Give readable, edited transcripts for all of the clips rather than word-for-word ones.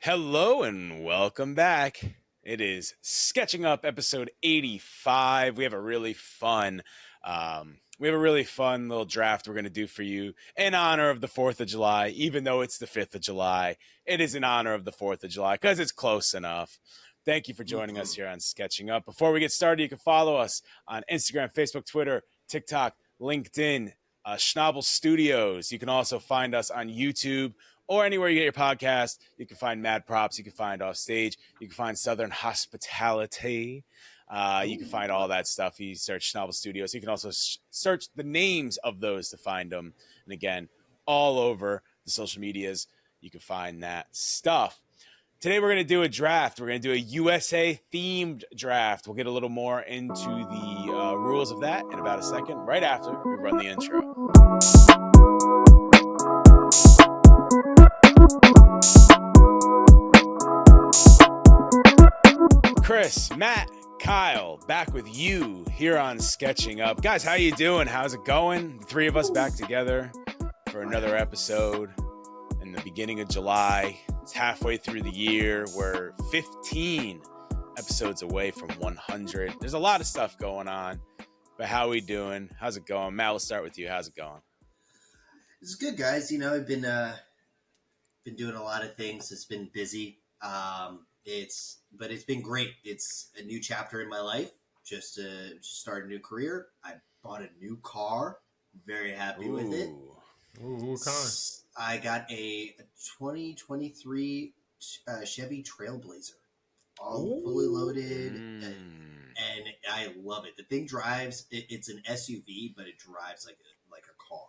Hello and welcome back. It is Sketching Up episode 85. We have a really fun little draft we're going to do for you in honor of the 4th of July. Even though it's the 5th of July, it is in honor of the 4th of July because it's close enough. Thank you for joining us here on Sketching Up. Before we get started, you can follow us on Instagram, Facebook, Twitter, TikTok, LinkedIn, Schnabel Studios. You can also find us on YouTube or anywhere you get your podcast. You can find Mad Props. You can find Offstage. You can find Southern Hospitality. You can find all that stuff. You search Schnabel Studios. You can also search the names of those to find them. And again, all over the social medias, you can find that stuff. Today we're going to do a draft. We're going to do a USA-themed draft. We'll get a little more into the rules of that in about a second, right after we run the intro. Chris, Matt, Kyle, back with you here on Sketching Up. Guys, how you doing? How's it going? The three of us back together for another episode in the beginning of July. It's halfway through the year. We're 15 episodes away from 100. There's a lot of stuff going on, but how we doing? How's it going? Matt, we'll start with you. How's it going? It's good, guys. You know, I've been doing a lot of things. It's been busy. But it's been great. It's a new chapter in my life. Just to start a new career. I bought a new car. Very happy with it. Ooh, what kind? I got a 2023 Chevy Trailblazer, all fully loaded, and I love it. The thing drives. It's an SUV, but it drives like a car.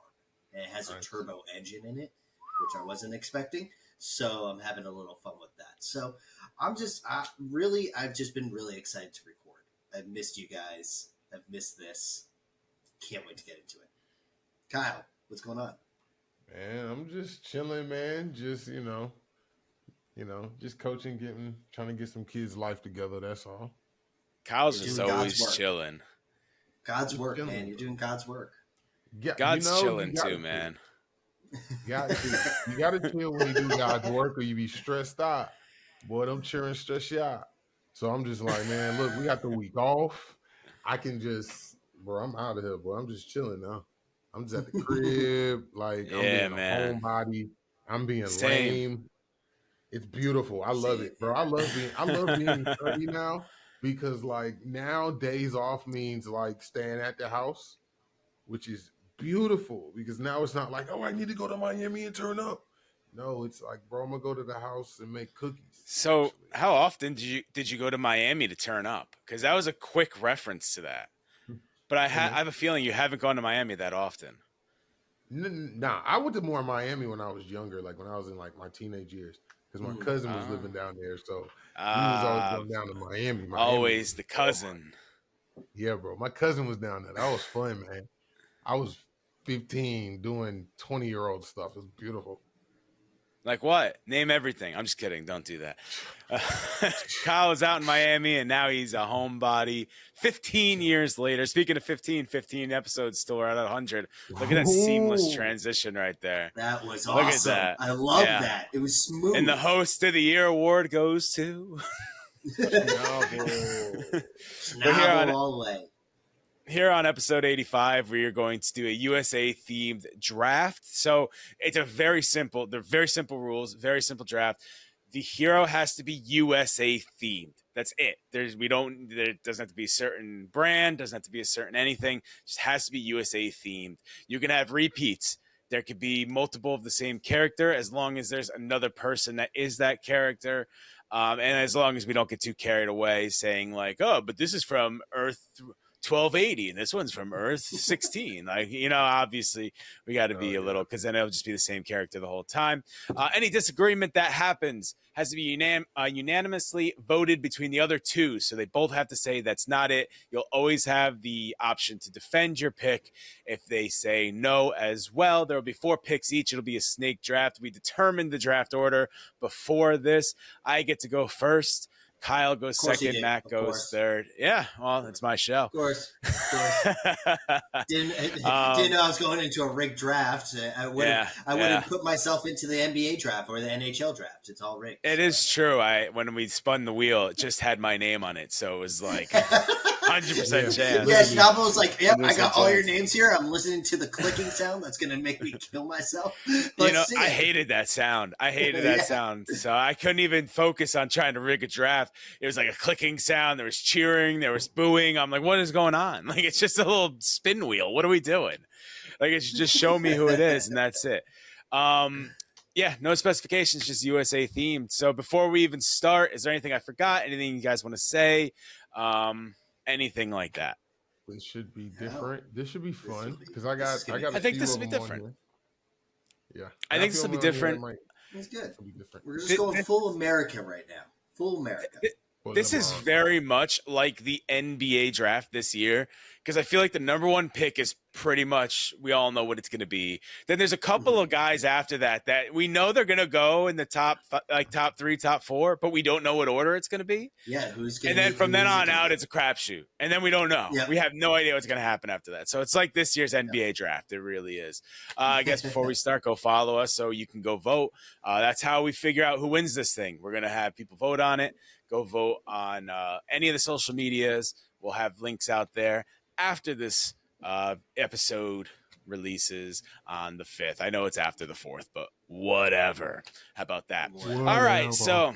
And it has a turbo engine in it, which I wasn't expecting. So I'm having a little fun with that. So I've just been really excited to record. I've missed you guys. I've missed this. Can't wait to get into it. Kyle, what's going on? Man, I'm just chilling, man. Just, just coaching, trying to get some kids' life together. That's all. Kyle's just always chilling. God's work, man. You're doing God's work. Yeah, God's chilling too, man. You got to chill when you do God's work or you be stressed out. Boy, them cheering stress you out. So I'm just like, man, look, we got the week off. I can just, I'm out of here, boy. I'm just chilling now. I'm just at the crib, like I'm being a homebody. I'm being lame. It's beautiful. I love it, bro. I love being 30 now because like now days off means like staying at the house, which is beautiful because now it's not like, oh, I need to go to Miami and turn up. No, it's like, bro, I'm gonna go to the house and make cookies. So actually. How often did you go to Miami to turn up? Because that was a quick reference to that. But I have a feeling you haven't gone to Miami that often. Nah, I went to more Miami when I was younger, like when I was in like my teenage years, because my cousin was living down there, so he was always going down to Miami. Always the cousin. Yeah, bro. My cousin was down there. That was fun, man. I was 15 doing 20-year-old stuff. It was beautiful. Like what? Name everything. I'm just kidding. Don't do that. Kyle is out in Miami, and now he's a homebody. 15 years later. Speaking of 15 episodes still are at 100. Look at that seamless transition right there. That was awesome. Look at that. I love that. It was smooth. And the Host of the Year award goes to... Schnabel all the way. Here on episode 85, we are going to do a USA-themed draft. So it's very simple rules, very simple draft. The hero has to be USA-themed. That's it. There doesn't have to be a certain brand, doesn't have to be a certain anything. It just has to be USA-themed. You can have repeats. There could be multiple of the same character as long as there's another person that is that character. And as long as we don't get too carried away saying like, oh, but this is from Earth 1280 and this one's from Earth 16. Like, obviously we got to be a little, because then it'll just be the same character the whole time. Any disagreement that happens has to be unanimously voted between the other two, so they both have to say that's not it. You'll always have the option to defend your pick if they say no as well. There will be 4 picks each. It'll be a snake draft. We determined the draft order before this. I get to go first. Kyle goes Of course he second. did, Matt of goes course. third. Yeah, well, it's my show. Of course. Didn't know I was going into a rigged draft. I wouldn't put myself into the NBA draft or the NHL draft. It's all rigged. It is true. When we spun the wheel, it just had my name on it, so it was like 100% chance. Yeah, Schnabel was like, "Yep, I got all chance. your names here. I'm listening to the clicking sound. That's gonna make me kill myself." I hated that sound. Sound. So I couldn't even focus on trying to rig a draft. It was like a clicking sound. There was cheering. There was booing. I'm like, what is going on? Like, it's just a little spin wheel. What are we doing? Like, it should just show me who it is, and that's it. Yeah, no specifications, just USA themed. So before we even start, is there anything I forgot? Anything you guys want to say? Anything like that? This should be different. This should be fun because I think this will be different. Yeah, I think this will be different. It's good. Be different. We're just going full America right now. Full America. This is very much like the NBA draft this year because I feel like the number one pick is pretty much, we all know what it's going to be. Then there's a couple of guys after that we know they're going to go in the top 3, top 4, but we don't know what order it's going to be. Yeah, and then from then on out, it's a crapshoot, and then we don't know. Yep. We have no idea what's going to happen after that. So it's like this year's NBA draft. It really is. I guess before we start, go follow us so you can go vote. That's how we figure out who wins this thing. We're going to have people vote on it. Go vote on any of the social medias. We'll have links out there after this episode releases on the 5th. I know it's after the 4th, but whatever. How about that? Whatever. All right, so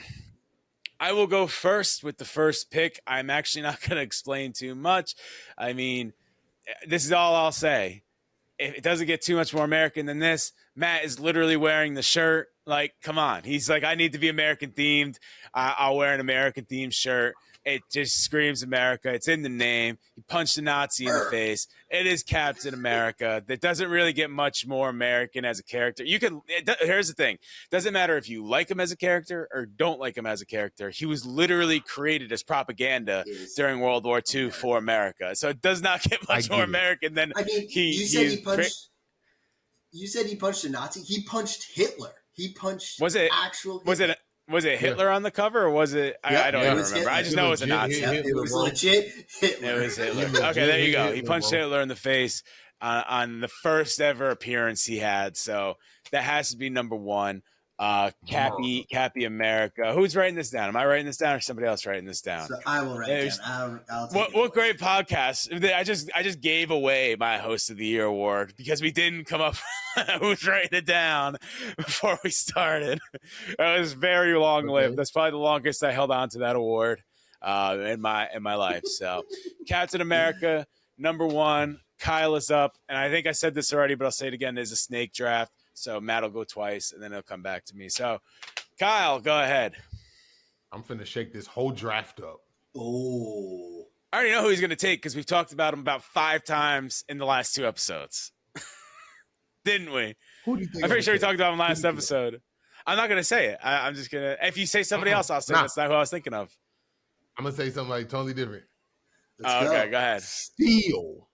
I will go first with the first pick. I'm actually not going to explain too much. I mean, this is all I'll say. If it doesn't get too much more American than this, Matt is literally wearing the shirt. Like, come on. He's like, I need to be American themed. I'll wear an American themed shirt. It just screams America. It's in the name. He punched a Nazi in the face. It is Captain America. That doesn't really get much more American as a character. Here's the thing. Doesn't matter if you like him as a character or don't like him as a character. He was literally created as propaganda during World War II for America. So it does not get much more American than you said he punched. You said he punched a Nazi. He punched Hitler. He punched actual Hitler. Was it Hitler on the cover, or was it? I don't even remember. I just know it was a Nazi. It was legit Hitler. It was Hitler. Okay, there you go. He punched Hitler in the face on the first ever appearance he had. So that has to be number one. Cappy America. Who's writing this down? Am I writing this down, or somebody else writing this down? So I will write it down. I'll take what great podcast! I just gave away my Host of the Year award because we didn't come up who's writing it down before we started. It was very long lived. That's probably the longest I held on to that award in my life. So, Captain America, number one. Kyle is up, and I think I said this already, but I'll say it again. There's a snake draft. So Matt will go twice, and then he'll come back to me. So, Kyle, go ahead. I'm finna shake this whole draft up. Oh. I already know who he's going to take because we've talked about him about 5 times in the last 2 episodes. Didn't we? Who do you think? I'm pretty sure we talked about him last episode. I'm not going to say it. I'm just going to – if you say somebody else, I'll say that's not who I was thinking of. I'm going to say something like totally different. Okay, go ahead. Steel.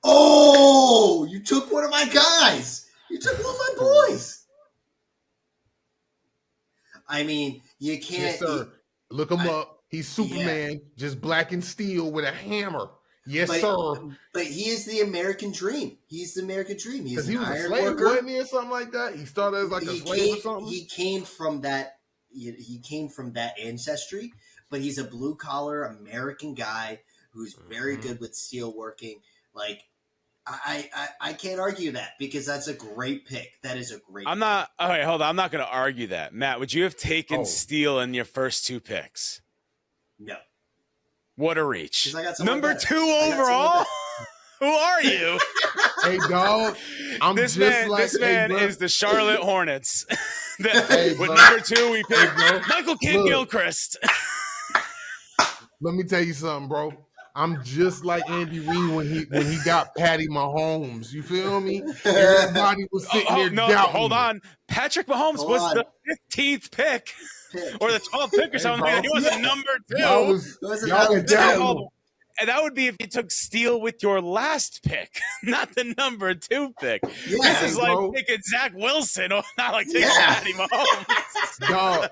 Oh, you took one of my guys. You took one of my boys. I mean, you can't. Yes, sir. Look him up. He's Superman, just black and steel with a hammer. Yes, sir. But he is the American dream. He's the American dream. He's he was a slave, wasn't he, or something like that? He started as like a slave or something. He came from that. He came from that ancestry, but he's a blue collar American guy who's very good with steel working. Like. I can't argue that because that's a great pick. That is a great pick. Okay, hold on. I'm not going to argue that. Matt, would you have taken Steele in your first 2 picks? No. What a reach. Number better. 2 overall? Who are you? Hey, dog. This man is the Charlotte Hornets. With number 2, we picked Michael Kidd-Gilchrist. Let me tell you something, bro. I'm just like Andy Reid when he got Patty Mahomes. You feel me? Everybody was sitting there doubting. Hold on. Patrick Mahomes was the 15th pick. Or the 12th pick or something. He was a number 2. Y'all was doubting. And that would be if you took Steele with your last pick, not the number 2 pick. Yeah, This is like bro. picking Zach Wilson, or not like taking Yeah. Patty Mahomes. Dog,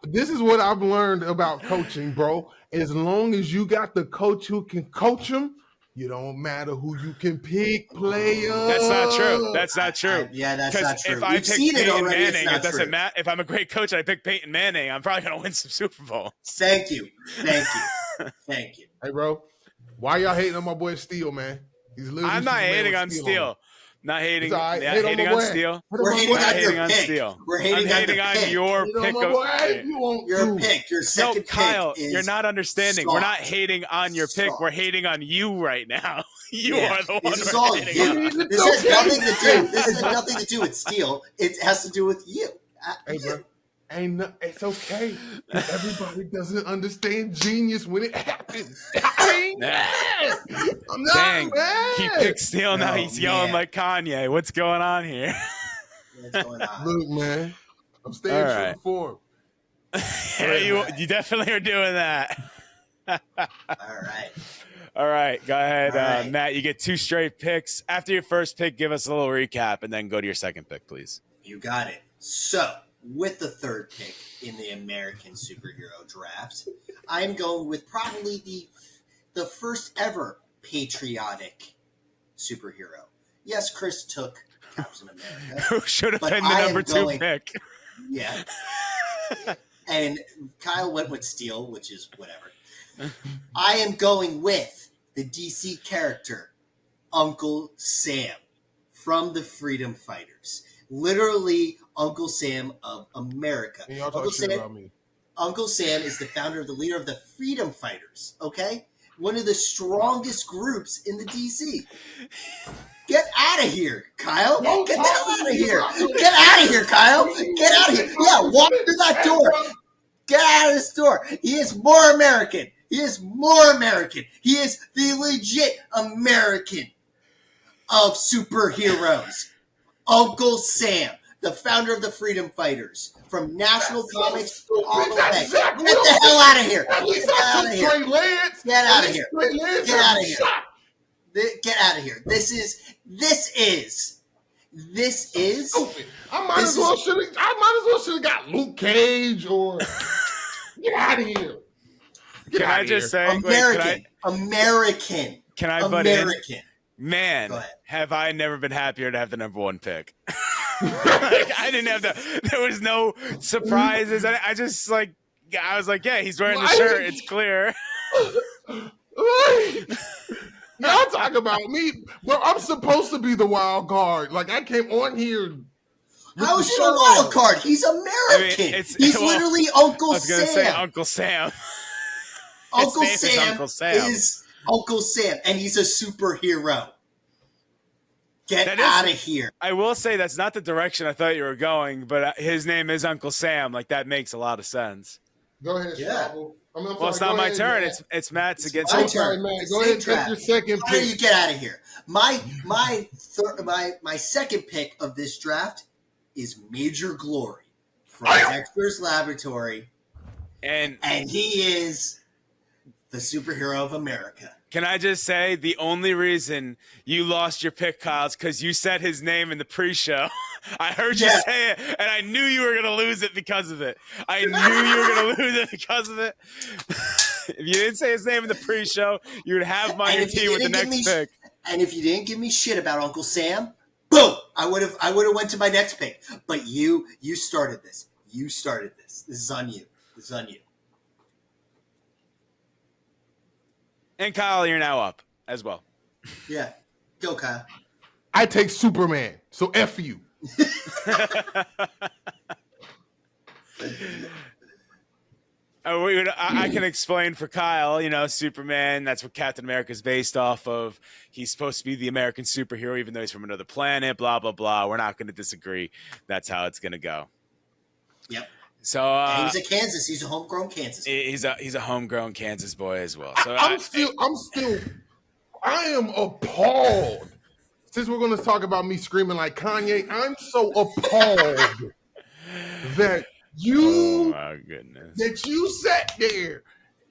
this is what I've learned about coaching, bro. As long as you got the coach who can coach them, you don't matter who you can pick, player. That's not true. That's not true. Yeah, that's not true. If I We've pick seen it Peyton already. It's Manning, not it doesn't true. matter. If I'm a great coach and I pick Peyton Manning, I'm probably going to win some Super Bowls. Thank you. Thank you. Hey, bro, why y'all hating on my boy Steele, man? He's literally I'm not Superman hating with on Steele Steele. Not hating, It's all right. not Hate on hating my on boy. Steele. Hate We're on my hating boy. on hating your on pick. Steele. We're hating I'm on hating your on pick. your Hate on pick my of boy. Hey, you want Your to. pick. Your No, second Kyle, pick is you're not understanding. We're not soft. hating on your pick. We're Soft. hating on you right now. You Yeah. are the one This is we're all hating you. on. This has nothing to do. This has nothing to do with Steele. It has to do with you. Hey, bro. It's okay. Everybody doesn't understand genius when it happens. I ain't mad. I'm not Dang, mad. he picked Steele. Now Oh, he's yelling man. like Kanye. What's going on here? What's going on? Look, man. I'm staying All true right. to form. Yeah, you definitely are doing that. All right. All right, go ahead, All right. Matt. You get 2 straight picks. After your first pick, give us a little recap, and then go to your second pick, please. You got it. So, with the third pick in the American superhero draft, I'm going with probably the first ever patriotic superhero. Yes, Chris took Captain America. Who should have But been the I am number 2 going- pick? Yeah. And Kyle went with Steele, which is whatever. I am going with the DC character, Uncle Sam from the Freedom Fighters. Literally, Uncle Sam of America. And y'all talk Uncle shit Sam, about me. Uncle Sam is the founder of the leader of the Freedom Fighters, okay? One of the strongest groups in the DC. Get out of here, Kyle. Don't Get the talk hell to out of me here. about it. Get out of here, Kyle. Get out of here. Yeah, walk through that door. Get out of this door. He is more American. He is more American. He is the legit American of superheroes. Uncle Sam, the founder of the Freedom Fighters, from National That's so Comics stupid. all the That's way. Zach Get the hell out of here. At least Get I out took of here. Trey Lance. Get out of At least here. Trey Lance Get has out of a here. shot. Get out of here. This is Stupid. I might This as well should have got Luke Cage or get out of here. Get Can out I of just here. say, wait, American. can I butt in? American. Man, Go ahead. have I never been happier to have the number 1 pick. Like, I didn't have there was no surprises. I just I was like, yeah, he's wearing the Why? shirt. It's clear. Y'all talk about me, bro. I'm supposed to be the wild card. Like I came on here. with How the is he a shirt wild on. card? He's American. it's- He's well, literally I Uncle was gonna say Sam. Uncle Sam. Uncle His name is Sam Uncle Sam. is Uncle Sam, and he's a superhero. Get That is- out of here. I will say that's not the direction I thought you were going, but his name is Uncle Sam. Like that makes a lot of sense. Go ahead, Yeah. Schnabel. Well, it's not my turn. It's Matt's against. my I'm sorry, turn. man. It's Go ahead and same take your second How do pick. you get out of here? My second pick of this draft is Major Glory from Dexter's Laboratory, And and he is the superhero of America. can I just say the only reason you lost your pick, Kyle, is because you said his name in the pre-show. I heard you Yeah. say it, and I knew you were going to lose it because of it. I knew you were going to lose it because of it. If you didn't say his name in the pre-show, you would have him on And your if you team with the didn't give next me pick. And if you didn't give me shit about Uncle Sam, boom, I would have went to my next pick. But you started this. You started this. This is on you. This is on you. And Kyle, you're now up as well. Yeah. Go, Kyle. I take Superman. So F you. I can explain for Kyle, Superman, that's what Captain America is based off of. He's supposed to be the American superhero, even though he's from another planet, blah, blah, blah. We're not going to disagree. That's how it's going to go. Yep. So And he's a Kansas. He's a homegrown Kansas. he's a homegrown Kansas boy as well. So I am appalled. Since we're going to talk about me screaming like Kanye, I'm so appalled that oh my goodness. you sat there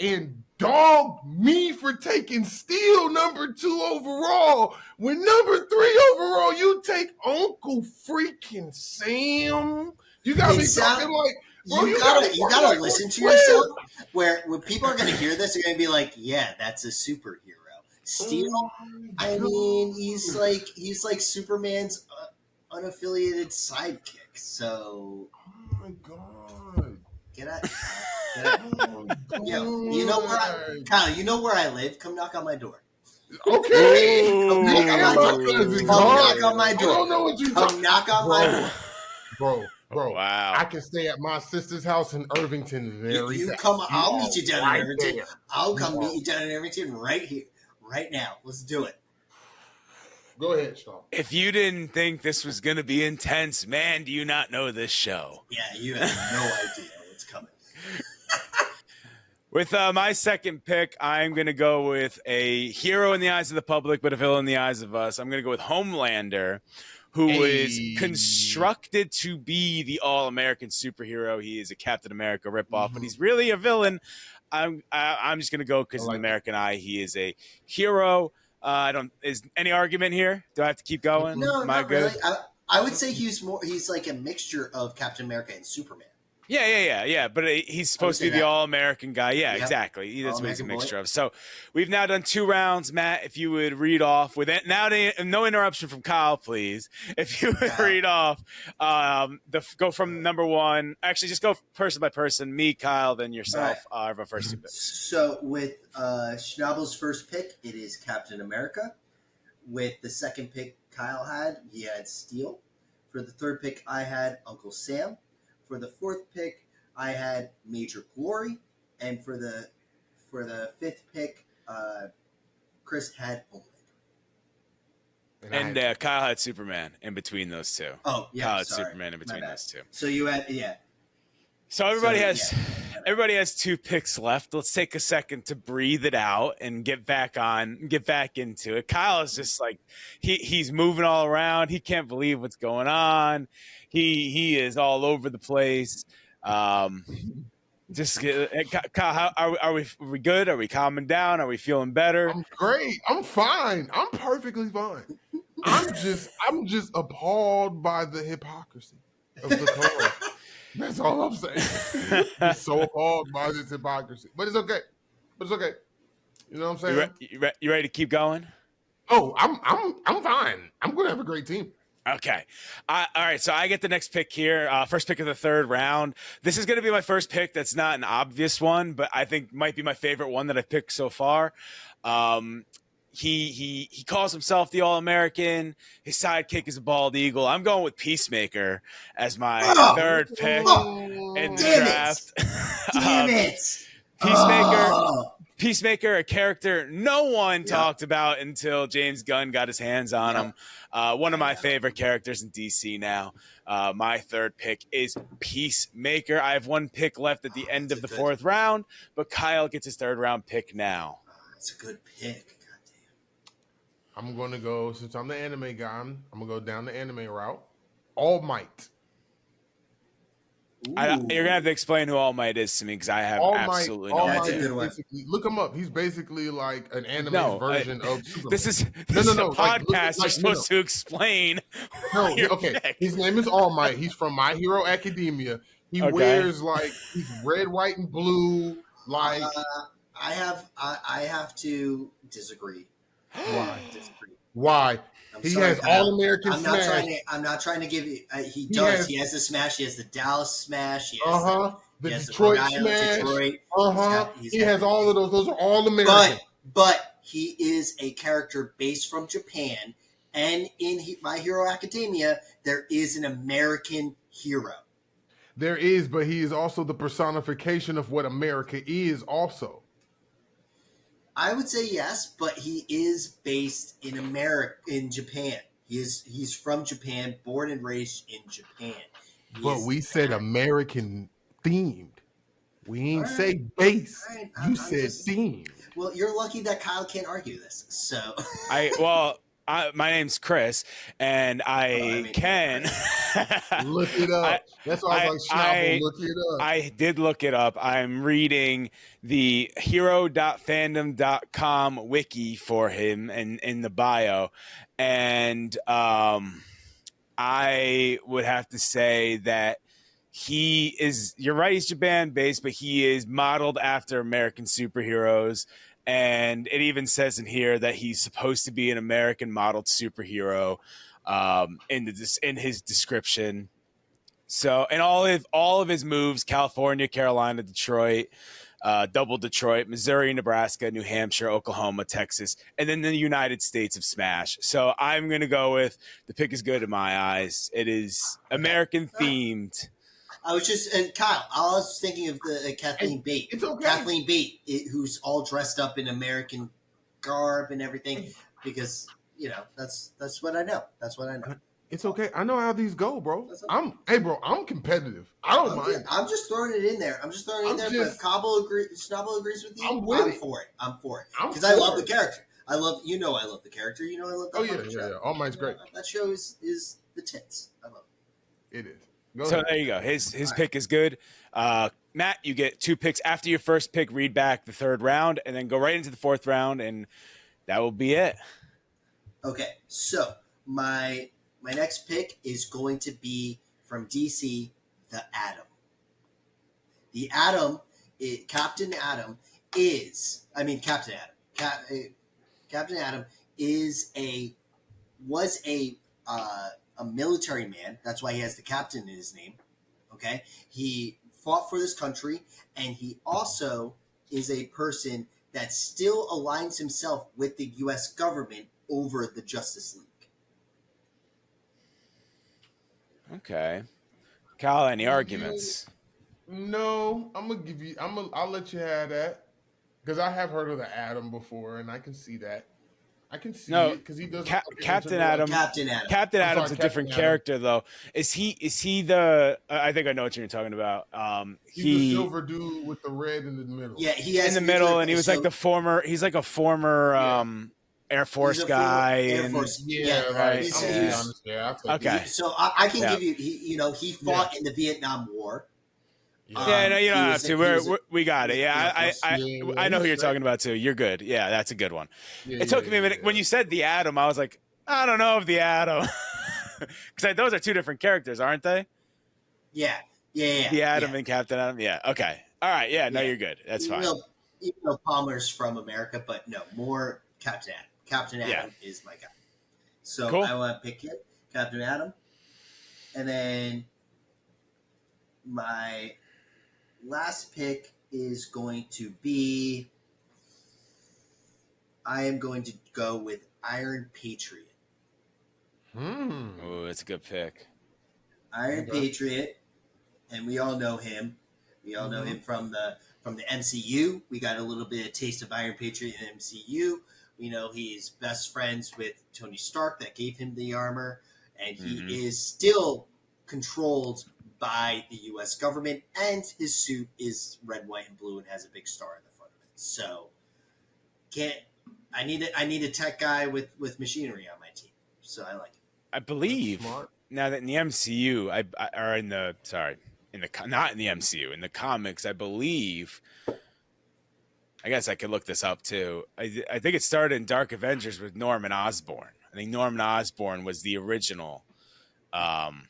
and dogged me for taking Steel number 2 overall. When number 3 overall, you take Uncle freaking Sam. You got me talking like, bro, you gotta like listen to yourself. Where when people are gonna hear this, they're gonna be like, "Yeah, that's a superhero." Steel. I mean, he's like Superman's unaffiliated sidekick. So, oh my god, get out. Yo, you know where Kyle? You know where I live? Come knock on my door. Okay. Come knock on my door. I don't know what you Come knock on my door. Bro. Wow. I can stay at my sister's house in Irvington very fast. I'll meet you down in Irvington. There. I'll come meet you down in Irvington right here, right now. Let's do it. Go ahead, Sean. If you didn't think this was going to be intense, man, do you not know this show? Yeah, you have no idea what's coming. With my second pick, I'm going to go with a hero in the eyes of the public, but a villain in the eyes of us. I'm going to go with Homelander, who is constructed to be the all-American superhero. He is a Captain America ripoff, but he's really a villain. I'm just going to go because in the American eye, he is a hero. Is any argument here? Do I have to keep going? No, Am I not good? really. I would say he's like a mixture of Captain America and Superman. Yeah. But he's supposed to be the all-American guy. Yeah, yep. Exactly. That's what he's a mixture of. So we've now done 2 rounds. Matt, if you would read off with it. Now, no interruption from Kyle, please. If you would read off, go from number 1. Actually, just go person by person. Me, Kyle, then yourself. Right. Our first 2 picks. So with Schnabel's first pick, it is Captain America. With the second pick Kyle had, he had Steel. For the third pick, I had Uncle Sam. For the fourth pick, I had Major Glory, and for the fifth pick, Chris had Homelander. And Kyle had Superman in between those 2. Oh, yeah, Kyle had Superman in between those 2. So you had So everybody has 2 picks left. Let's take a second to breathe it out and get back into it. Kyle is just like he's moving all around. He can't believe what's going on. He is all over the place. Kyle, are we good? Are we calming down? Are we feeling better? I'm great. I'm fine. I'm perfectly fine. I'm just appalled by the hypocrisy of the cause. That's all I'm saying. I'm so appalled by this hypocrisy, but it's okay. You know what I'm saying? You ready to keep going? Oh, I'm fine. I'm gonna have a great team. Okay. All right. So I get the next pick here. First pick of the 3rd round. This is going to be my first pick. That's not an obvious one, but I think might be my favorite one that I've picked so far. He calls himself the All-American. His sidekick is a bald eagle. I'm going with Peacemaker as my 3rd pick in the draft. Damn it. Peacemaker, a character no one talked about until James Gunn got his hands on him. One of my favorite characters in DC now. My 3rd pick is Peacemaker. I have 1 pick left at the end of the 4th round, but Kyle gets his 3rd round pick now. That's a good pick. Goddamn. I'm going to go, since I'm the anime guy, I'm going to go down the anime route. All Might. You're gonna have to explain who All Might is to me because I have absolutely no idea. Look him up. He's basically like an anime version of Superman. This is a podcast. You're supposed to explain. Okay. His name is All Might. He's from My Hero Academia. He wears like he's red, white, and blue. Like I have to disagree. Why? He has All-American Smash. I'm not trying to give you. He does. He has the Smash. He has the Dallas Smash. He has the Detroit Smash. He has all of those. Those are all American. But he is a character based from Japan, and in My Hero Academia, there is an American hero. There is, but he is also the personification of what America is. Also. I would say yes, but he is based in Japan. He's from Japan, born and raised in Japan. We said American themed. We ain't say base. You said themed. Well, you're lucky that Kyle can't argue this. So My name's Chris, and I mean, can. Look it I, up. That's why I was like, Schnabel, look it up. I did look it up. I'm reading the hero.fandom.com wiki for him and in the bio, and I would have to say that he is. You're right. He's Japan based, but he is modeled after American superheroes. And it even says in here that he's supposed to be an American modeled superhero in his description. So, and all of his moves: California, Carolina, Detroit, double Detroit, Missouri, Nebraska, New Hampshire, Oklahoma, Texas, and then the United States of Smash. So I'm gonna go with the pick is good in my eyes. It is American themed. I was just and Kyle. I was thinking of the Kathleen Bate. It's okay. Kathleen Bate, who's all dressed up in American garb and everything, because that's what I know. That's what I know. It's okay. I know how these go, bro. Okay. I'm competitive. I don't mind. I'm just throwing it in there. But if Schnabel agrees with you, I'm for it. I'm for it because I love the character. I love I love the character. I love. Oh yeah. All Might's great. That show is the tits. I love it. It is. So there you go. His pick is good. Matt, you get 2 picks after your first pick. Read back the 3rd round and then go right into the 4th round, and that will be it. Okay, so my next pick is going to be from DC, the Atom. The Atom, Captain Atom Captain Atom. Captain Atom was a military man. That's why he has the captain in his name. Okay, he fought for this country, and he also is a person that still aligns himself with the U.S. government over the Justice League. Okay. Kyle, any arguments? No, I'm gonna give you. I'll let you have that because I have heard of the Atom before, and I can see that. I can see it because he does. Captain Atom. Captain Atom's a different character, though. Is he the? I think I know what you're talking about. He's the silver dude with the red in the middle. Yeah, he has in the middle, and he was like the former. He's like a former Air Force guy. Air Force. Right. Okay. So I can give you. He fought in the Vietnam War. Yeah, no, you don't have to. We got it. Yeah, I know who you're talking about too. You're good. Yeah, that's a good one. It took me a minute when you said the Atom. I was like, I don't know if the Atom, because those are 2 different characters, aren't they? Yeah. The Atom and Captain Atom. Yeah. Okay. All right. Yeah. No, you're good. That's fine. Even though Palmer's from America, but no, more Captain Atom. Captain Atom is my guy. So cool. I want to pick it, Captain Atom, and then my last pick is going to be. I am going to go with Iron Patriot. Oh, that's a good pick. Iron Patriot, and we all know him. We all know him from the MCU. We got a little bit of taste of Iron Patriot in MCU. We know he's best friends with Tony Stark that gave him the armor, and he is still controlled by the U.S. government, and his suit is red, white, and blue and has a big star in the front of it. So, I need a tech guy with machinery on my team. So I like it. I believe now that in the MCU, not in the MCU, in the comics, I believe. I guess I could look this up too. I think it started in Dark Avengers with Norman Osborn. I think Norman Osborn was the original Iron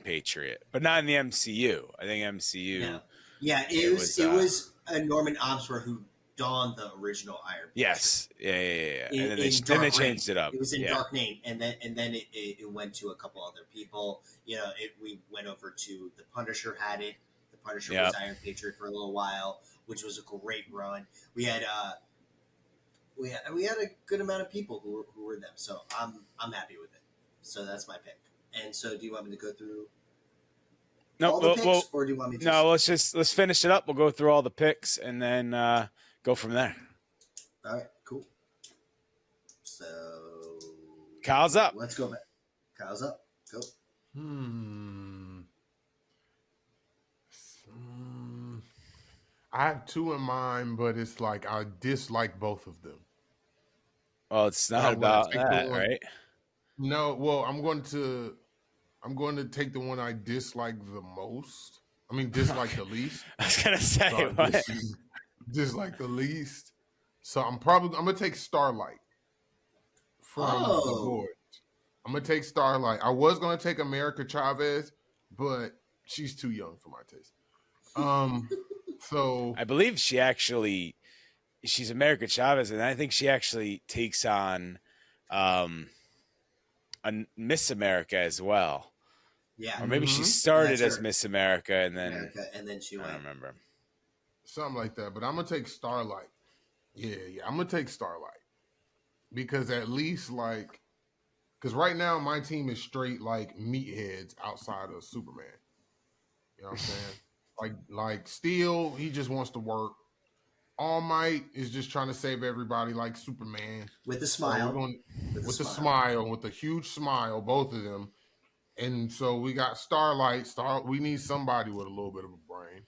Patriot, but not in the MCU. I think MCU. No. Yeah, it was Norman Osborn who donned the original Iron Patriot. Yes, yeah. And then they changed it up. It was in Dark Reign, and then it went to a couple other people. We went over to the Punisher had it. The Punisher was Iron Patriot for a little while, which was a great run. We had a good amount of people who were them, so I'm happy with it. So that's my pick. And so, do you want me to go through all the picks, or do you want me to? No, let's finish it up. We'll go through all the picks and then go from there. All right, cool. So, Kyle's up. Let's go back. Kyle's up. Go. I have 2 in mind, but it's like I dislike both of them. Well, it's but not I'm gonna about take the that, one. right? No, well, I'm going to take the one I dislike the most. I mean, dislike Okay. the least. I was gonna say Sorry, what? dislike the least. So I'm gonna take Starlight from the Oh, boys. I'm gonna take Starlight. I was gonna take America Chavez, but she's too young for my taste. So I believe she's America Chavez, and I think she actually takes on um, a Miss America as well. yeah, Or maybe she mhm, started that's as her, Miss America and then America, and then she I don't went. remember. something like that. But I'm gonna take Starlight. Yeah, I'm gonna take Starlight because at least like, because right now my team is straight like meatheads outside of Superman. You know what I'm saying? Like Steel, he just wants to work. All Might is just trying to save everybody like Superman. With a So we're smile. going With a with a smile. smile, with a huge smile, both of them. And so we got Starlight. We need somebody with a little bit of a brain,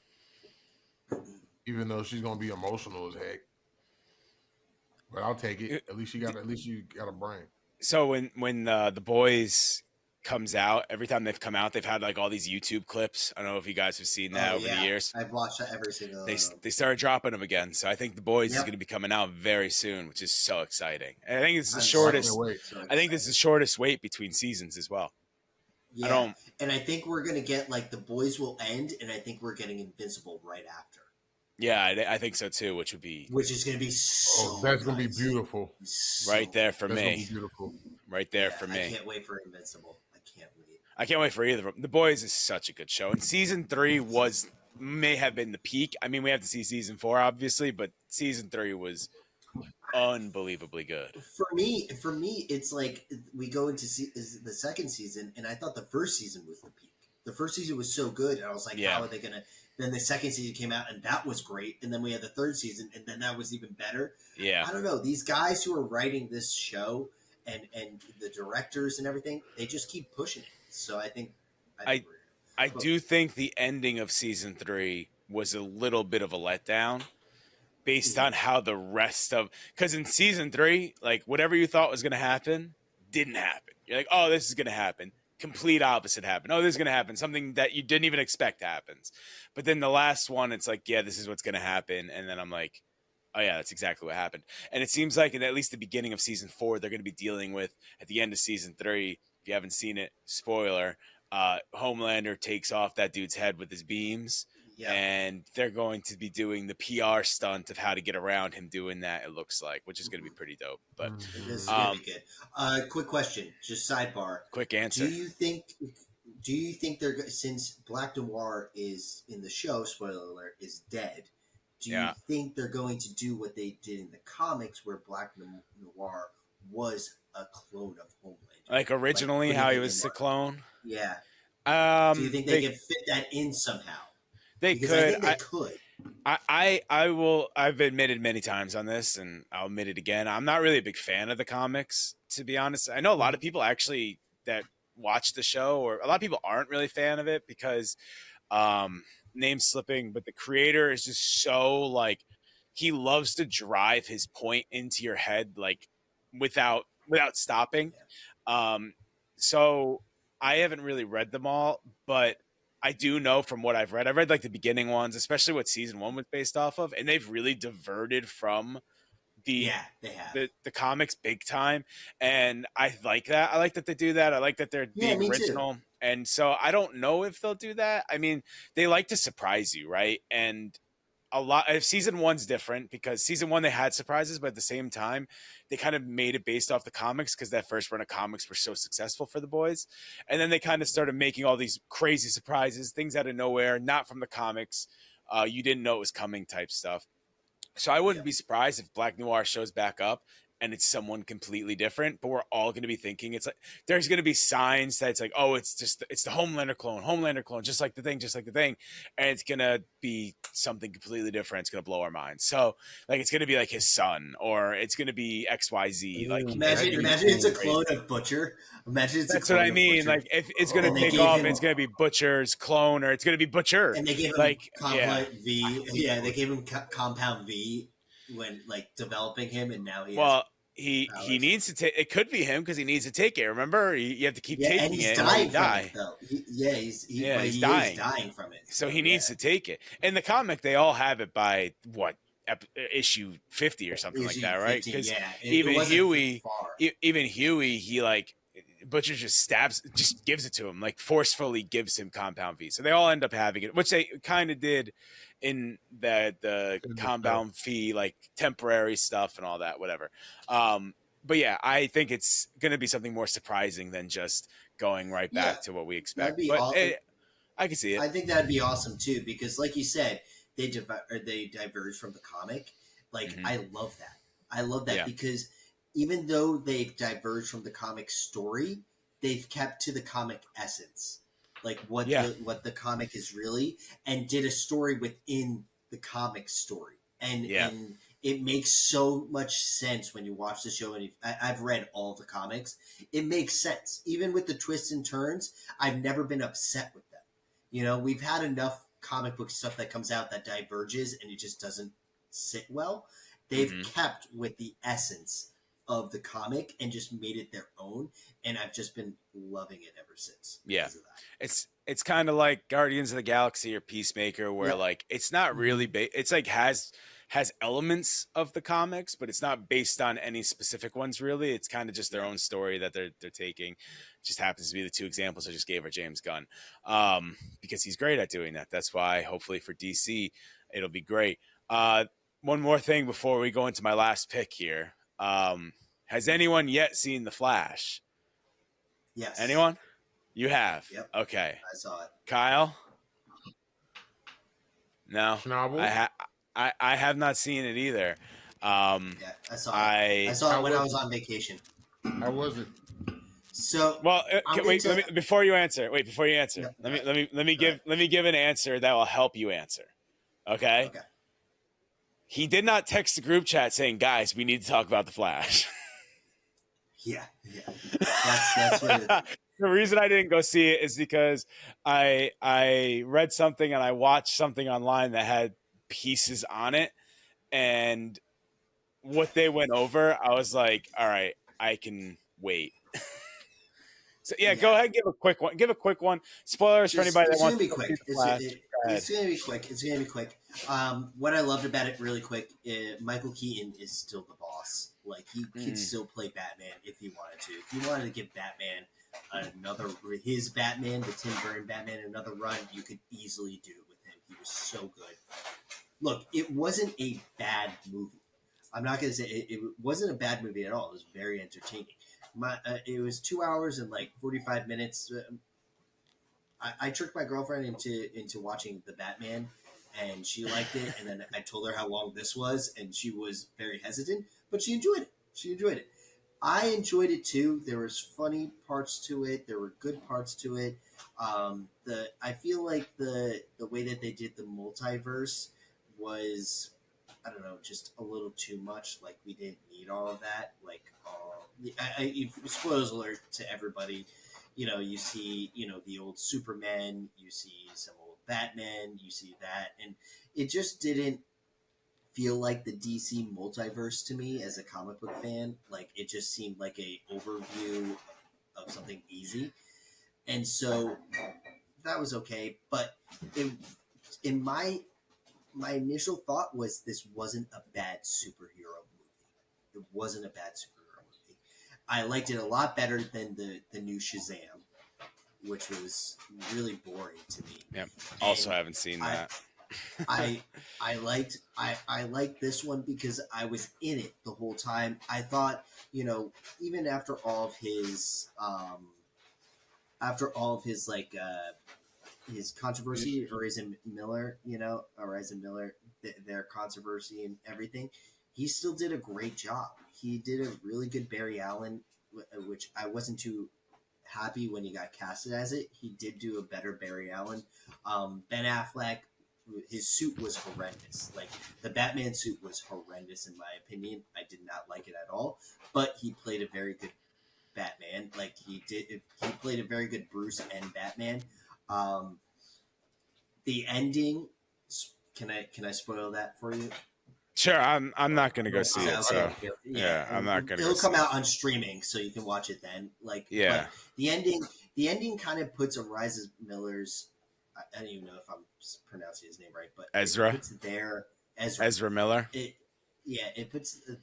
even though she's gonna be emotional as heck. But I'll take it. At least you got a brain. So when the boys comes out, every time they've come out, they've had like all these YouTube clips. I don't know if you guys have seen that Oh over the yeah, years. I've watched every single one of them. They started dropping them again, so I think the boys is Yep, going to be coming out very soon, which is so exciting. And I think it's the I'm Oh, I so can't shortest. wait. so I think this is excited. the shortest wait between seasons as well. I Yeah, don't. and I think we're gonna get like the boys will end, and I think we're getting Invincible right after, Yeah, I think so too, which would be which is gonna be Oh, so that's gonna be nice, beautiful. right so there for That's gonna be me. beautiful. Right there yeah. for I me. can't wait for Invincible. I can't wait. I can't wait for either of them. The Boys is such a good show, and season 3 may have been the peak. I mean, we have to see season 4, obviously, but season 3 was unbelievably good. For me, it's like we go into the second season, and I thought the first season was the peak. The first season was so good, and I was like, Yeah, how are they gonna? Then the second season came out, and that was great. And then we had the third season, and then that was even better. yeah. I don't know. These guys who are writing this show and the directors and everything, they just keep pushing it. So I think I we're. I But do think the ending of season 3 was a little bit of a letdown based mhm, on how the rest of because in season 3, like whatever you thought was going to happen didn't happen. You're like, oh, this is going to happen. Complete opposite happened. Oh, this is going to happen. Something that you didn't even expect happens. But then the last one, it's like, yeah, this is what's going to happen. And then I'm like, oh yeah, that's exactly what happened. And it seems like in at least the beginning of season 4, they're going to be dealing with at the end of season 3. If you haven't seen it, spoiler: Homelander takes off that dude's head with his beams, yep. and they're going to be doing the PR stunt of how to get around him doing that. It looks like, which is going to be pretty dope. But This is Mhm. gonna be um, good. Quick question, just sidebar. quick Do answer. you think? Do you think since Black Noir is in the show? Spoiler alert: is dead. Do you Yeah, think they're going to do what they did in the comics, where Black Noir was a clone of Homelander, like like originally putting how he him in was the there? clone. Yeah. Do you think they They can fit that in somehow? they Because I could. think they could. I will. I've admitted many times on this, and I'll admit it again. I'm not really a big fan of the comics, to be honest. I know a lot of Mhm. people actually that watch the show, or a lot of people aren't really a fan of it because um, name slipping. But the creator is just so like he loves to drive his point into your head, like without stopping. Yeah. Um, so I haven't really read them all, but I do know from what I've read. I've read like the beginning ones, especially what season 1 was based off of, and they've really diverted from the Yeah, they have. the comics big time, and I like that. I like that they do that. I like that they're Yeah, being me too. original, and so I don't know if they'll do that. I mean, they like to surprise you, right? And a lot if season 1's different because season 1 they had surprises, but at the same time they kind of made it based off the comics because that first run of comics were so successful for the boys, and then they kind of started making all these crazy surprises, things out of nowhere, not from the comics. You didn't know it was coming type stuff. So I Yeah. wouldn't be surprised if Black Noir shows back up and it's someone completely different, but we're all going to be thinking it's like there's going to be signs that it's like, oh, it's the Homelander clone, just like the thing, and it's going to be something completely different. It's going to blow our minds. So like it's going to be like his son, or it's going to be XYZ. Like Ooh, it's that'd going Imagine, to be be imagine it's a cool. crazy. clone of Butcher. Imagine it's a That's what I clone of mean. Butcher, Like if it's going to and they take gave off, him it's going to be Butcher's clone, or it's going to be Butcher. and they gave him Like yeah. Compound V. Yeah, they gave him Compound V when like developing him, and now he has Well, he powers. needs to take. It could be him because he needs to take it. Remember, you have to keep Yeah, and taking he's it or you dying from die. it though. But He's he is dying. dying from it. So he needs to take it. In the comic, they all have it by what issue 50 or something like Issue that, right? 15, Because yeah, it even wasn't Huey, far. even Huey, he like Butcher just gives it to him, like forcefully gives him Compound V. So they all end up having it, which they kind of did in the In the show. Compound V, like temporary stuff and all that, whatever. But yeah, I think it's going to be something more surprising than just going right Yeah, back to what we that'd expect. be But all. I can see it. I think that'd be awesome too, because like you said, they diverge from the comic. Like Mhm. I love that. I love that Yeah. because even though they've diverged from the comic story, they've kept to the comic essence, like Yeah. what the comic is really, and did a story within the comic story, Yeah. and it makes so much sense when you watch the show. And I've read all the comics, it makes sense even with the twists and turns. I've never been upset with them. We've had enough comic book stuff that comes out that diverges and it just doesn't sit well. They've Mhm. kept with the essence of the comic and just made it their own, and I've just been loving it ever since Yeah. because of that. It's kind of like Guardians of the Galaxy or Peacemaker, where Yep. like it's not really Mm-hmm. it's like has elements of the comics, but it's not based on any specific ones really. It's kind of just their Yeah. own story that they're taking. Just happens to be the two examples I just gave are James Gunn, because he's great at doing that. That's why hopefully for DC it'll be great. One more thing before we go into my last pick here. Has anyone yet seen The Flash? Yes. Anyone? You have? Yep. Okay. I saw it. Kyle? No. Schnabel, I have not seen it either. Yeah, I saw it. I I saw it how when I was was it? on vacation. How was it? So well I'm going wait, to. before you answer. Wait, before you answer. Yep. Go Let me ahead. Go ahead. let me give an answer that will help you answer. Okay? Okay. He did not text the group chat saying, "Guys, we need to talk about the Flash." Yeah. Yeah. That's what it. The reason I didn't go see it is because I read something and I watched something online that had pieces on it, and what they went over, I was like, all right, I can wait. So yeah, go Yeah. ahead, give a quick one. Give a quick one. Spoilers for Just anybody that it's gonna wants to be go see quick. the Flash. Go ahead. It's gonna be quick. It's gonna be quick. What I loved about it, really quick, Michael Keaton is still the boss. Like he could Mm. still play Batman if he wanted to. If you wanted to give Batman another his Batman, the Tim Burton Batman, another run, you could easily do it with him. He was so good. Look, it wasn't a bad movie. I'm not gonna say it wasn't a bad movie at all. It was very entertaining. It was 2 hours and like 45 minutes. I tricked my girlfriend into watching the Batman, and she liked it. And then I told her how long this was, and she was very hesitant, but she enjoyed it. She enjoyed it. I enjoyed it too. There was funny parts to it. There were good parts to it. The I feel like the way that they did the multiverse was, I don't know, just a little too much. Like we didn't need all of that. Like, spoilers alert to everybody. You see, the old Superman. You see some old Batman. You see that, and it just didn't feel like the DC multiverse to me as a comic book fan. Like it just seemed like a overview of something easy, and so that was okay. But in my initial thought was this wasn't a bad superhero movie. It wasn't a bad superhero movie. I liked it a lot better than the new Shazam, which was really boring to me. Yep. Also, And haven't seen I that. I liked this one because I was in it the whole time. I thought, even after all of his like his controversy, or is it Miller, or is it Miller, their controversy and everything, he still did a great job. He did a really good Barry Allen, which I wasn't too happy when he got casted as it. He did do a better Barry Allen. Ben Affleck, his suit was horrendous. Like the Batman suit was horrendous in my opinion. I did not like it at all. But he played a very good Batman. Like he played a very good Bruce and Batman. The ending. Can I spoil that for you? Sure, I'm not gonna go see it. So Yeah, yeah, I'm not gonna go it'll see come it. out on streaming, so you can watch it then. Like, Yeah, but the ending kind of puts Ariza Miller's. I don't even know if I'm pronouncing his name right, but it Ezra, puts Ezra. Ezra Miller. It yeah, it puts uh,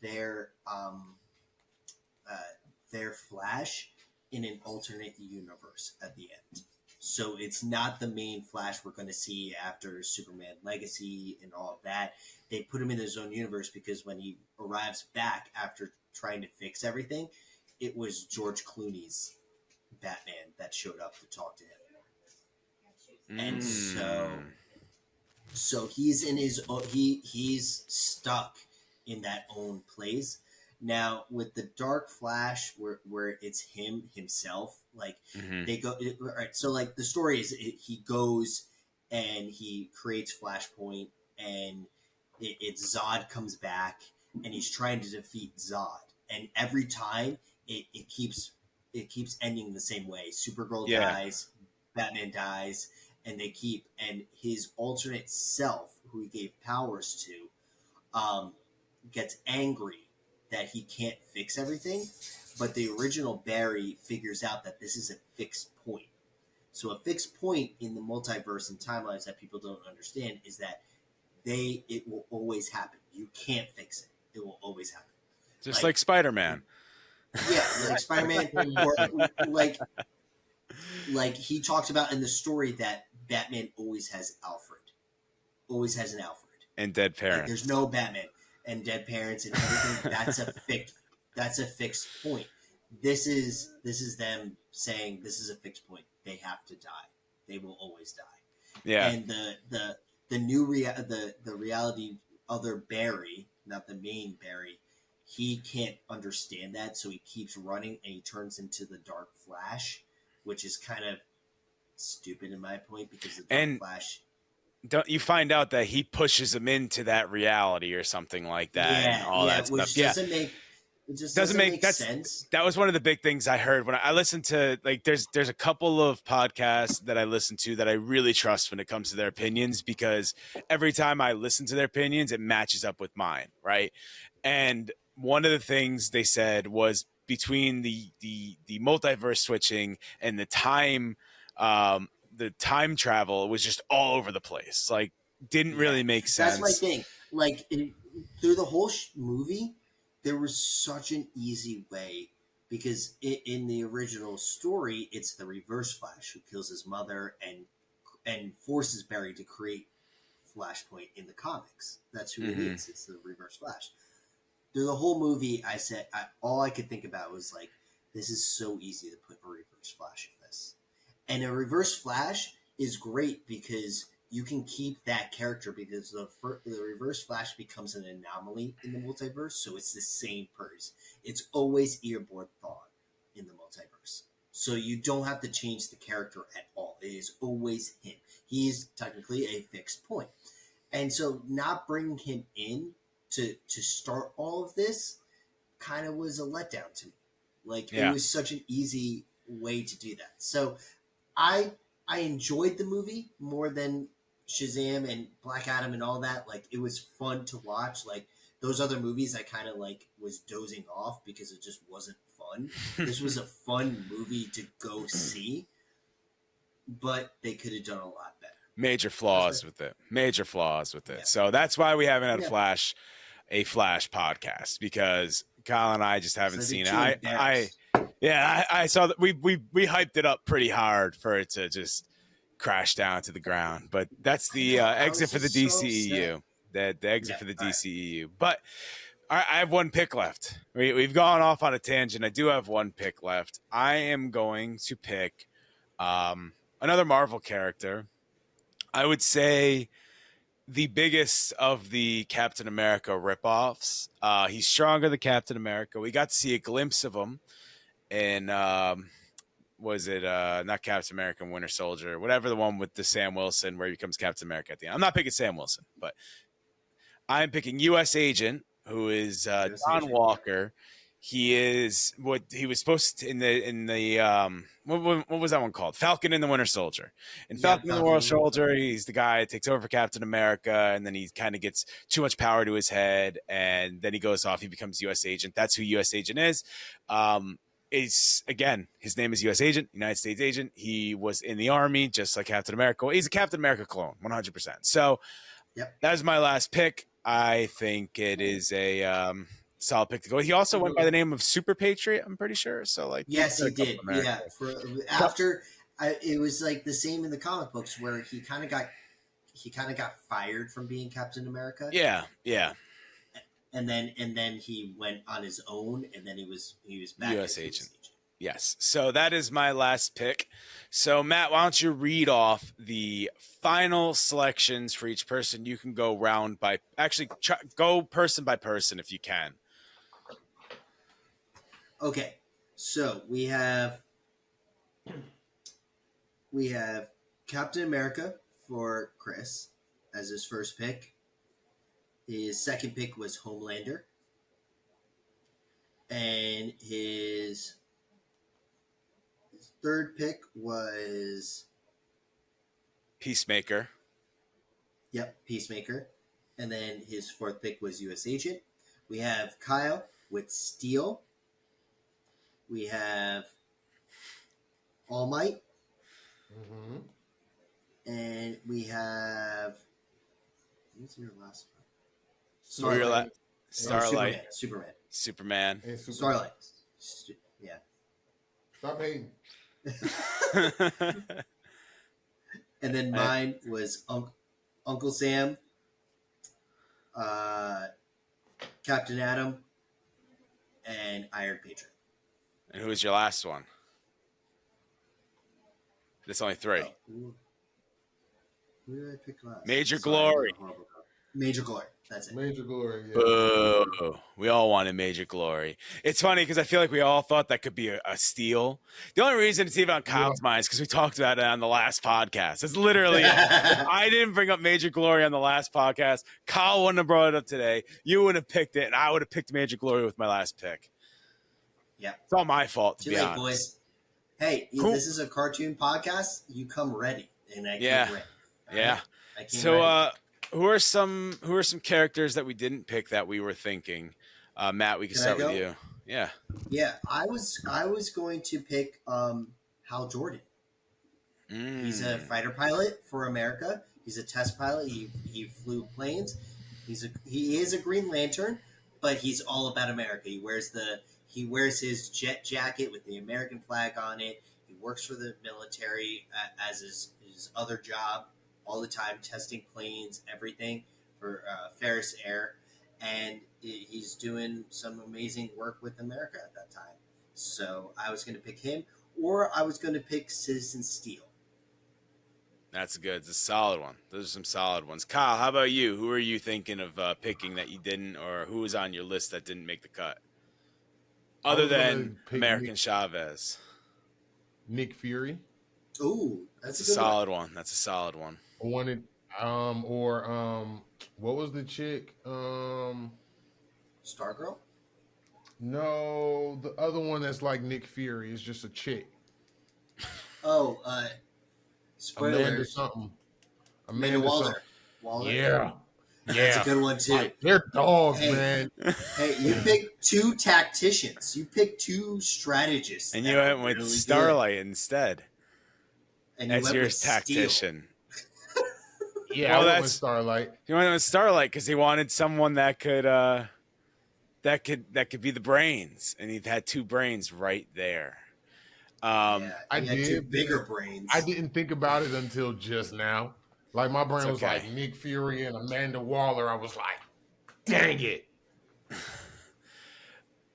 their Flash in an alternate universe at the end. So it's not the main Flash we're going to see after Superman Legacy and all of that. They put him in his own universe because when he arrives back after trying to fix everything, it was George Clooney's Batman that showed up to talk to him. And so he's in his he's stuck in that own place now with the Dark Flash where it's himself, like Mm-hmm. they go all right. So like the story is he goes and he creates Flashpoint, and it's Zod comes back and he's trying to defeat Zod, and every time it keeps ending the same way. Supergirl Yeah, dies, Batman dies, and his alternate self, who he gave powers to, gets angry that he can't fix everything. But the original Barry figures out that this is a fixed point. So a fixed point in the multiverse and timelines that people don't understand is that it will always happen. You can't fix it. It will always happen. just like Spider-Man. Yeah, like Spider-Man, or like he talks about in the story that Batman always has Alfred, always has an Alfred. And dead Like parents. there's no Batman and dead parents and everything. That's a fixed point. This is them saying this is a fixed point. They have to die. They will always die. Yeah, And the reality other Barry, not the main Barry, he can't understand that, so he keeps running and he turns into the Dark Flash, which is kind of stupid in my point because the Dark and Flash. don't you find out that he pushes him into that reality or something like that, and all that stuff? Which Yeah, doesn't make sense. that was one of the big things I heard when I listened to, like, there's a couple of podcasts that I listen to that I really trust when it comes to their opinions, because every time I listen to their opinions, it matches up with mine, right? And one of the things they said was between the multiverse switching and the time travel, it was just all over the place. Like, didn't really make That's my sense. thing. Like through the whole movie, there was such an easy way because in the original story, it's the Reverse Flash who kills his mother and forces Barry to create Flashpoint in the comics. That's who it is. It's the Reverse Flash. Through the whole movie, all I could think about was like, this is so easy to put a Reverse Flash in this, and a Reverse Flash is great because you can keep that character because the Reverse Flash becomes an anomaly in the multiverse, so it's the same person. It's always Eobard Thawne in the multiverse, so you don't have to change the character at all. It is always him. He is technically a fixed point, and so not bringing him in to start all of this kind of was a letdown to me. Like it Yeah. was such an easy way to do that. So I enjoyed the movie more than Shazam and Black Adam and all that. Like it was fun to watch. Like those other movies, I kind of like was dozing off because it just wasn't fun. This was a fun movie to go see, but they could have done a lot better. Major flaws with it. Major flaws with it. Yeah. So that's why we haven't had Yeah. a Flash podcast, because Kyle and I just haven't So seen they're it. too embarrassed. I saw that we hyped it up pretty hard for it to just crash down to the ground. But that's the exit for the just so DCEU. The exit Yeah, for the all right. DCEU. But I have one pick left. We've gone off on a tangent. I do have one pick left. I am going to pick another Marvel character. I would say the biggest of the Captain America ripoffs. He's stronger than Captain America. We got to see a glimpse of him in was it not Captain America and Winter Soldier, whatever, the one with the Sam Wilson where he becomes Captain America at the end. I'm not picking Sam Wilson, but I'm picking U.S. Agent, who is US John Agent, Walker. He is what he was supposed to in the what was that one called? Falcon and the Winter Soldier. In Yeah, Falcon and the Falcon Winter and the Winter Soldier, he's the guy that takes over for Captain America, and then he kind of gets too much power to his head, and then he goes off. He becomes U.S. agent. That's who U.S. agent is. Is again, his name is U.S. agent, United States agent. He was in the army, just like Captain America. He's a Captain America clone, 100%. So Yep. that is my last pick. I think it is a solid pick to go. He also went by the name of Super Patriot, I'm pretty sure. So like, Yes, he a couple did. Americans. Yeah, for after it was like the same in the comic books where he kind of got fired from being Captain America. Yeah, yeah. And then he went on his own, and then he was back US as agent. US agent. Yes. So that is my last pick. So Matt, why don't you read off the final selections for each person? You can go round by go person by person if you can. Okay, so we have Captain America for Chris as his first pick. His second pick was Homelander, and his third pick was Peacemaker. Peacemaker, and then his fourth pick was U.S. Agent. We have Kyle with Steel. We have All Might, and we have what's your last one? Starlight. Superman. And Starlight. Yeah. Stop hating. And then mine was Uncle Sam, Captain Atom, and Iron Patriot. And who was your last one? There's only three. Who did I pick last? Major Glory. Major Glory. That's it. Major Glory. Yeah. Boo. We all wanted Major Glory. It's funny because I feel like we all thought that could be a steal. The only reason it's even on Kyle's mind is because we talked about it on the last podcast. It's literally, I didn't bring up Major Glory on the last podcast. Kyle wouldn't have brought it up today. You would have picked it, and I would have picked Major Glory with my last pick. Yeah. It's all my fault, to Too be late, honest. boys. Hey, Cool. This is a cartoon podcast. You come ready, and I came ready. Yeah. I came So, ready. who are some characters that we didn't pick that we were thinking? Matt, we can start with you. Yeah. Yeah, I was going to pick Hal Jordan. He's a fighter pilot for America. He's a test pilot. He flew planes. He is a Green Lantern, but he's all about America. He wears his jet jacket with the American flag on it. He works for the military as his other job all the time, testing planes, everything for Ferris Air, and he's doing some amazing work with America at that time. So I was going to pick him, or I was going to pick Citizen Steel. That's good. It's a solid one. Those are some solid ones. Kyle, how about you? Who are you thinking of picking that you didn't, or who was on your list that didn't make the cut? Other than American Chavez. Nick Fury. Ooh, that's a solid one. That's a solid one. I wanted, what was the chick? Stargirl? No, the other one that's like Nick Fury is just a chick. Oh, spoilers. Amanda something. Amanda Waller. Yeah. That's a good one too. Like, they're dogs, man. Hey, you picked two tacticians. You picked two strategists. And you went with really Starlight instead. And as your tactician. Yeah, well, I went with Starlight. He went with Starlight because he wanted someone that could be the brains, and he had two brains right there. I did two bigger brains. I didn't think about it until just now. Like my brain was like Nick Fury and Amanda Waller. I was like, dang it.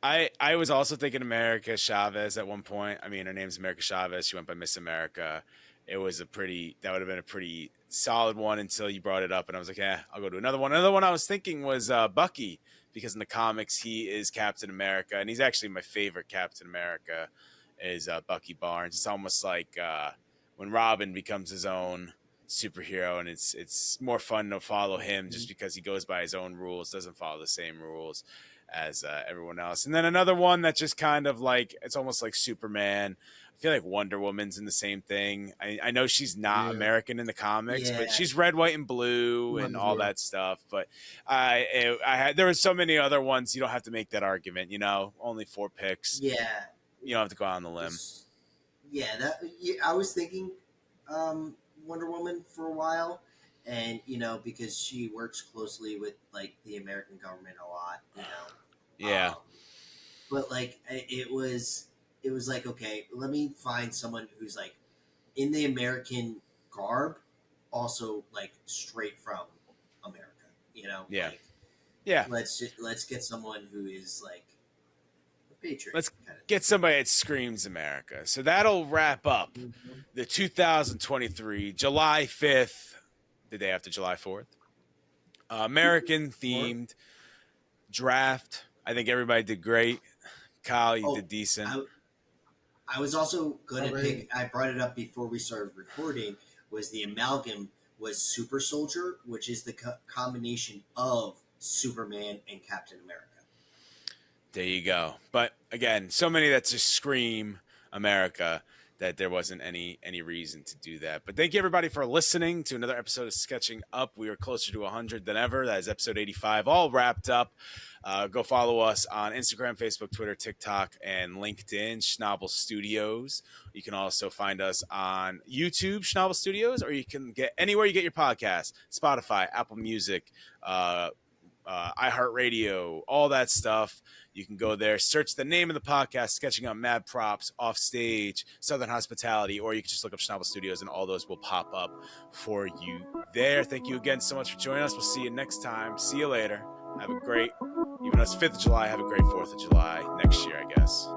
I was also thinking America Chavez at one point. I mean, her name's America Chavez. She went by Miss America. That would have been a pretty solid one until you brought it up, and I was like, I'll go to another one. Another one I was thinking was Bucky, because in the comics he is Captain America, and he's actually my favorite Captain America is Bucky Barnes. It's almost like when Robin becomes his own superhero, and it's more fun to follow him just because he goes by his own rules, doesn't follow the same rules as everyone else. And then another one that just kind of like, it's almost like Superman. I feel like Wonder Woman's in the same thing. I know she's not Yeah. American in the comics, Yeah. but she's red, white, and blue Might and as all well. that stuff. But I had, there were so many other ones. You don't have to make that argument. Only 4 picks. Yeah. You don't have to go out on the limb. I was thinking Wonder Woman for a while, and because she works closely with like the American government a lot, Yeah. but like it was like, okay, let me find someone who's like in the American garb, also like straight from America, Yeah. like, Yeah. let's get someone who is like a patriot. Let's kind of get somebody that screams America. So that'll wrap up Mhm. the 2023 July 5th, the day after July 4th, American themed draft. I think everybody did great. Kyle, you did decent. I was also going to Alright. pick. I brought it up before we started recording. Was the amalgam was Super Soldier, which is the combination of Superman and Captain America. There you go. But again, so many that just scream America that there wasn't any reason to do that. But thank you everybody for listening to another episode of Sketching Up. We are closer to 100 than ever. That is episode 85, all wrapped up. Go follow us on Instagram, Facebook, Twitter, TikTok, and LinkedIn, Schnabel Studios. You can also find us on YouTube, Schnabel Studios, or you can get anywhere you get your podcasts, Spotify, Apple Music, iHeartRadio, all that stuff. You can go there, search the name of the podcast, Sketching Up Mad Props, Offstage, Southern Hospitality, or you can just look up Schnabel Studios, and all those will pop up for you there. Thank you again so much for joining us. We'll see you next time. See you later. Have a great, even though it's 5th of July, have a great 4th of July next year, I guess.